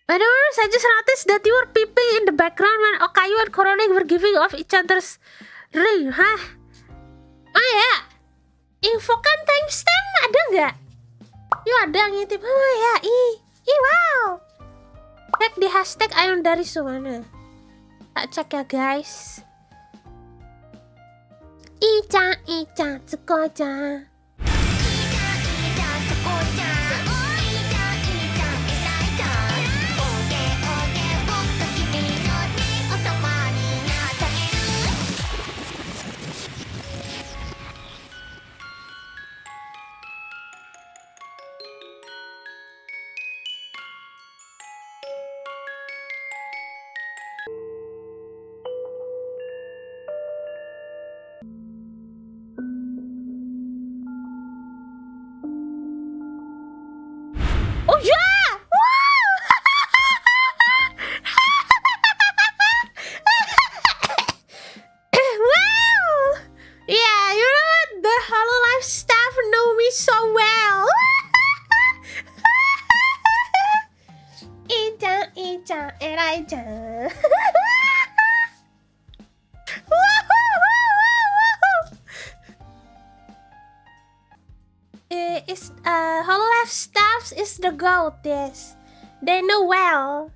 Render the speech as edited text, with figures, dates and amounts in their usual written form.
By the way, I just noticed that you were peeping in the background when Okayu and Korone were giving off each other's ring, hah? Oh ya, infokan timestamp ada nggak? Yuk ada ngintip, oh ya, wow. Cek di hashtag Ayon dari mana? Tak cek ya guys. Ica, tsuko-chan. Oh yeah! Wow! Wow! Yeah, you know what? The Hololive staff know me so well. Icha, Erai-chan. Hololive staff is the goat, yes. They know well.